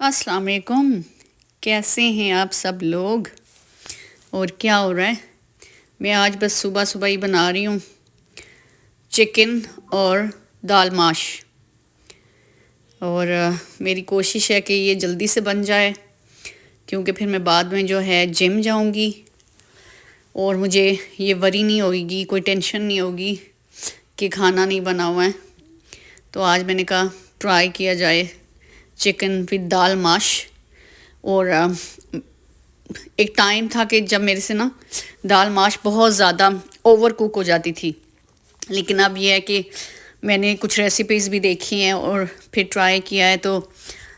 अस्सलाम वालेकुम। कैसे हैं आप सब लोग और क्या हो रहा है? मैं आज बस सुबह सुबह ही बना रही हूँ चिकन और दाल माश। और मेरी कोशिश है कि ये जल्दी से बन जाए, क्योंकि फिर मैं बाद में जो है जिम जाऊँगी और मुझे ये वरी नहीं होगी, कोई टेंशन नहीं होगी कि खाना नहीं बना हुआ है। तो आज मैंने कहा ट्राई किया जाए चिकन विद दाल माश। और एक टाइम था कि जब मेरे से ना दाल माश बहुत ज़्यादा ओवर कुक हो जाती थी, लेकिन अब ये है कि मैंने कुछ रेसिपीज़ भी देखी हैं और फिर ट्राई किया है, तो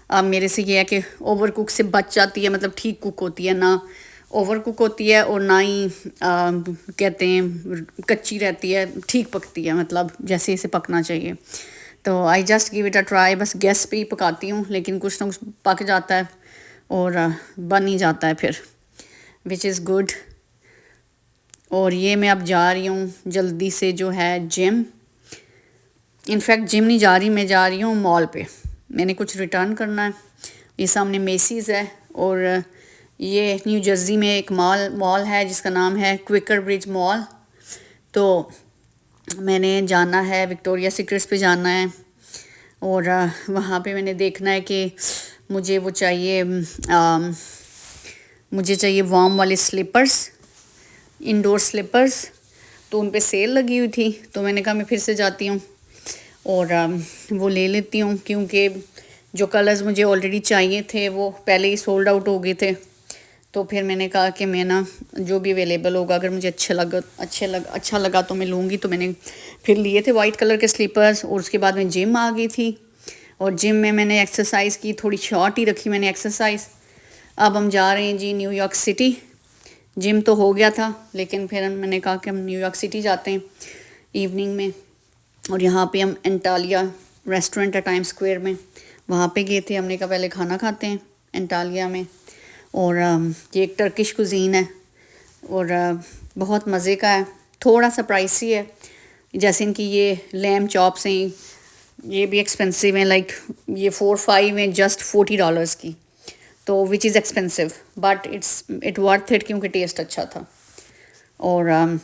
अब मेरे से ये है कि ओवर कुक से बच जाती है, मतलब ठीक कुक होती है, ना ओवर कुक होती है और ना ही कहते हैं कच्ची रहती है, ठीक पकती है, मतलब जैसे इसे पकना चाहिए। तो I just give it a try. बस गैस पे ही पकाती हूँ, लेकिन कुछ ना कुछ पक जाता है और बन ही जाता है फिर, विच इज़ गुड। और ये मैं अब जा रही हूँ जल्दी से जो है जिम। इनफैक्ट जिम नहीं जा रही, मैं जा रही हूँ मॉल पे, मैंने कुछ रिटर्न करना है। ये सामने मेसीज़ है और ये न्यू जर्सी में एक मॉल है जिसका नाम है क्विकर ब्रिज मॉल। तो मैंने जाना है, विक्टोरिया सीक्रेट्स पे जाना है और वहाँ पे मैंने देखना है कि मुझे वो चाहिए, मुझे चाहिए वार्म वाले स्लीपर्स, इंडोर स्लीपर्स। तो उन पे सेल लगी हुई थी, तो मैंने कहा मैं फिर से जाती हूँ और वो ले लेती हूँ, क्योंकि जो कलर्स मुझे ऑलरेडी चाहिए थे वो पहले ही सोल्ड आउट हो गए थे। तो फिर मैंने कहा कि मैं ना जो भी अवेलेबल होगा, अगर मुझे अच्छा लगा तो मैं लूँगी। तो मैंने फिर लिए थे वाइट कलर के स्लीपर्स और उसके बाद मैं जिम आ गई थी और जिम में मैंने एक्सरसाइज की, थोड़ी शॉर्ट ही रखी मैंने एक्सरसाइज। अब हम जा रहे हैं जी न्यूयॉर्क सिटी। जिम तो हो गया था, लेकिन फिर मैंने कहा कि हम न्यूयॉर्क सिटी जाते हैं इवनिंग में। और यहाँ पे हम एंटालिया रेस्टोरेंट है टाइम स्क्वायर में, वहाँ पे गए थे। हमने कहा पहले खाना खाते हैं एंटालिया में। और ये एक टर्किश कुजीन है और बहुत मज़े का है, थोड़ा सा प्राइसी है। जैसे इनकी ये लैम चॉप्स हैं, ये भी एक्सपेंसिव हैं, लाइक ये 4-5 हैं जस्ट $40 की। तो which is expensive but it worth it, क्योंकि टेस्ट अच्छा था। और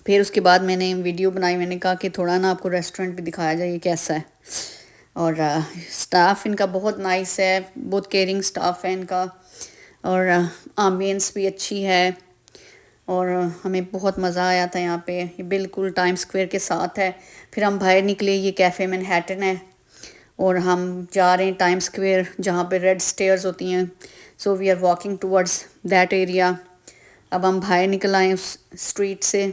फिर उसके बाद मैंने वीडियो बनाई, मैंने कहा कि थोड़ा ना आपको रेस्टोरेंट भी दिखाया जाए ये कैसा है। और स्टाफ इनका बहुत नाइस है, बहुत केयरिंग स्टाफ है इनका, और एम्बियंस भी अच्छी है। और हमें बहुत मज़ा आया था यहाँ पे। ये बिल्कुल टाइम स्क्वायर के साथ है। फिर हम बाहर निकले, ये कैफ़े मैनहट्टन है और हम जा रहे हैं टाइम स्क्वायर जहाँ पे रेड स्टेयर्स होती हैं। So we are walking towards that area. अब हम बाहर निकल आए उस स्ट्रीट से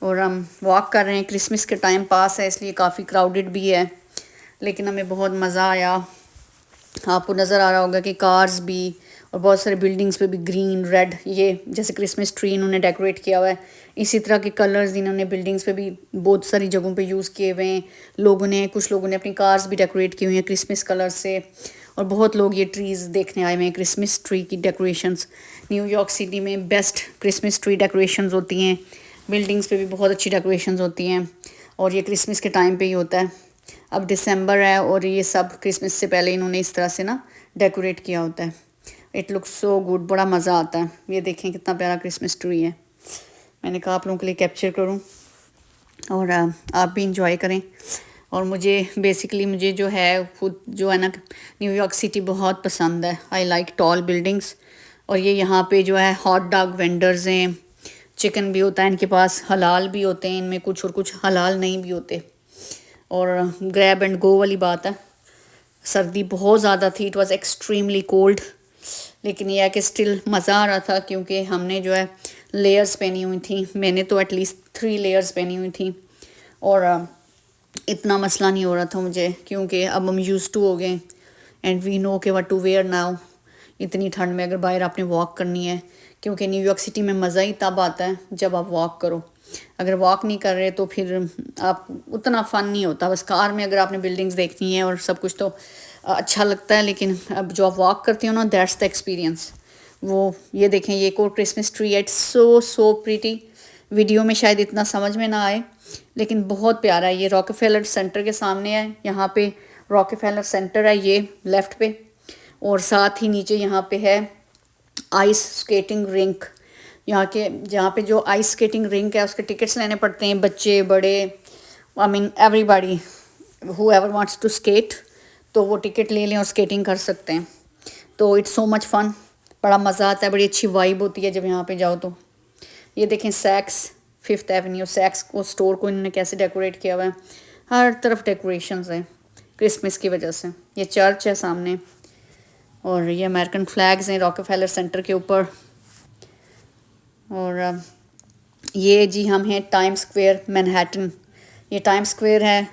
और हम वॉक कर रहे हैं। क्रिसमस के टाइम पास है, इसलिए काफ़ी क्राउडेड भी है, लेकिन हमें बहुत मज़ा आया। आपको नज़र आ रहा होगा कि कार्स भी और बहुत सारे बिल्डिंग्स पे भी ग्रीन रेड, ये जैसे क्रिसमस ट्री इन्होंने डेकोरेट किया हुआ है, इसी तरह के कलर्स इन्होंने बिल्डिंग्स पे भी बहुत सारी जगहों पे यूज़ किए हुए हैं लोगों ने। कुछ लोगों ने अपनी कार्स भी डेकोरेट की हुई हैं क्रिसमस कलर से, और बहुत लोग ये ट्रीज़ देखने आए हुए हैं, क्रिसमस ट्री की डेकोरेशंस। न्यूयॉर्क सिटी में बेस्ट क्रिसमस ट्री डेकोरेशंस होती हैं, बिल्डिंग्स पे भी बहुत अच्छी डेकोरेशंस होती हैं, और ये क्रिसमस के टाइम पे ही होता है। अब दिसंबर है और ये सब क्रिसमस से पहले इन्होंने इस तरह से ना डेकोरेट किया होता है। इट लुक्स सो गुड, बड़ा मज़ा आता है। ये देखें कितना प्यारा क्रिसमस ट्री है। मैंने कहा आप लोगों के लिए कैप्चर करूं और आप भी इंजॉय करें। और मुझे जो है खुद जो है ना न्यूयॉर्क सिटी बहुत पसंद है। I like tall buildings. और ये यहाँ पे जो है हॉट डॉग वेंडर्स हैं, चिकन भी होता है इनके पास, हलाल भी होते हैं इनमें कुछ और कुछ हलाल नहीं भी होते। और ग्रैब एंड गो वाली बात है। सर्दी बहुत ज़्यादा थी, इट वाज एक्सट्रीमली कोल्ड, लेकिन यह है कि स्टिल मज़ा आ रहा था, क्योंकि हमने जो है लेयर्स पहनी हुई थी। मैंने तो एटलीस्ट 3 लेयर्स पहनी हुई थी और इतना मसला नहीं हो रहा था मुझे, क्योंकि अब हम यूज़ टू हो गए एंड वी नो के व्हाट टू वेयर नाउ इतनी ठंड में अगर बाहर आपने वॉक करनी है। क्योंकि न्यूयॉर्क सिटी में मज़ा ही तब आता है जब आप वॉक करो। अगर वॉक नहीं कर रहे तो फिर आप उतना फ़न नहीं होता। बस कार में अगर आपने बिल्डिंग्स देखनी है और सब कुछ तो अच्छा लगता है, लेकिन अब जो आप वॉक करती हो ना, दैट्स द एक्सपीरियंस। वो ये देखें, ये एक और क्रिसमस ट्री है, इट्स सो प्रीटी। वीडियो में शायद इतना समझ में ना आए, लेकिन बहुत प्यारा है। ये रॉकेफेलर सेंटर के सामने है, यहाँ पे रॉकेफेलर सेंटर है ये लेफ़्ट पे, और साथ ही नीचे यहाँ पे है आइस स्केटिंग रिंक। यहाँ के जहाँ पे जो आइस स्केटिंग रिंक है उसके टिकट्स लेने पड़ते हैं, बच्चे बड़े, I mean everybody who ever wants to skate, तो वो टिकट ले लें और स्केटिंग कर सकते हैं। तो इट्स सो मच फन, बड़ा मज़ा आता है, बड़ी अच्छी वाइब होती है जब यहाँ पे जाओ। तो ये देखें सैक्स, 5th एवेन्यू सैक्स को स्टोर को इन्होंने कैसे डेकोरेट किया हुआ है, हर तरफ डेकोरेशंस हैं क्रिसमस की वजह से। ये चर्च है सामने और ये अमेरिकन फ्लैग्स हैं रॉकफेलर सेंटर के ऊपर। और ये जी हम हैं टाइम स्क्वायर मैनहट्टन। ये टाइम स्क्वायर है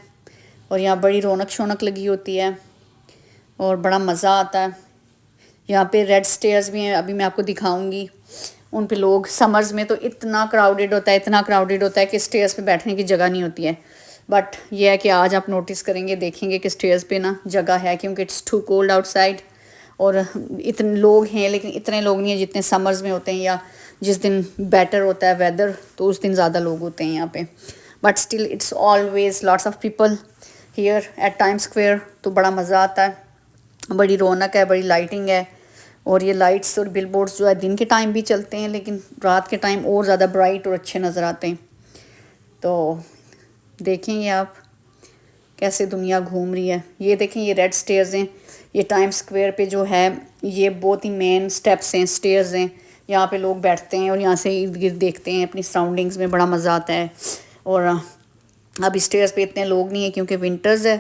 और यहाँ बड़ी रौनक शौनक लगी होती है और बड़ा मज़ा आता है। यहाँ पे रेड स्टेयर्स भी हैं, अभी मैं आपको दिखाऊंगी। उन पे लोग समर्स में तो इतना क्राउडेड होता है, इतना क्राउडेड होता है कि स्टेयर्स पे बैठने की जगह नहीं होती है। बट ये है कि आज आप नोटिस करेंगे, देखेंगे कि स्टेयर्स पे ना जगह है, क्योंकि इट्स टू कोल्ड आउटसाइड और इतने लोग हैं, लेकिन इतने लोग नहीं हैं जितने समर्स में होते हैं, या जिस दिन बेटर होता है वेदर तो उस दिन ज़्यादा लोग होते हैं यहाँ पे। But still it's always lots of people here at time square. तो बड़ा मज़ा आता है, बड़ी रौनक है, बड़ी लाइटिंग है। और ये लाइट्स और बिलबोर्ड्स जो है दिन के टाइम भी चलते हैं, लेकिन रात के टाइम और ज़्यादा ब्राइट और अच्छे नज़र आते हैं। तो देखेंगे आप कैसे दुनिया घूम रही है। ये देखें, ये रेड स्टेयर्स हैं, ये टाइम स्क्वायर पे जो है ये बहुत ही मेन स्टेप्स हैं, स्टेयर्स हैं। यहाँ पे लोग बैठते हैं और यहाँ से इर्द गिर्द देखते हैं अपनी सराउंडिंग्स में, बड़ा मज़ा आता है। और अब स्टेयर्स पे इतने लोग नहीं हैं क्योंकि विंटर्स है,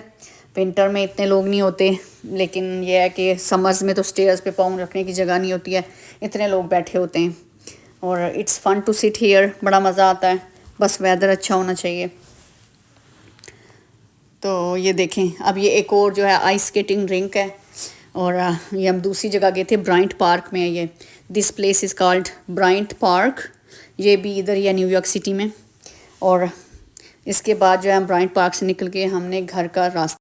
विंटर में इतने लोग नहीं होते। लेकिन यह है कि समर्स में तो स्टेयर्स पे पाँव रखने की जगह नहीं होती है, इतने लोग बैठे होते हैं। और it's fun to sit here, बड़ा मज़ा आता है, बस वेदर अच्छा होना चाहिए। तो ये देखें, अब ये एक और जो है आइस स्केटिंग रिंक है। और ये हम दूसरी जगह गए थे, ब्राइंट पार्क में है ये। This place is called Bryant park. ये भी इधर ही है न्यूयॉर्क सिटी में। और इसके बाद जो है हम ब्राइंट पार्क से निकल के हमने घर का रास्ता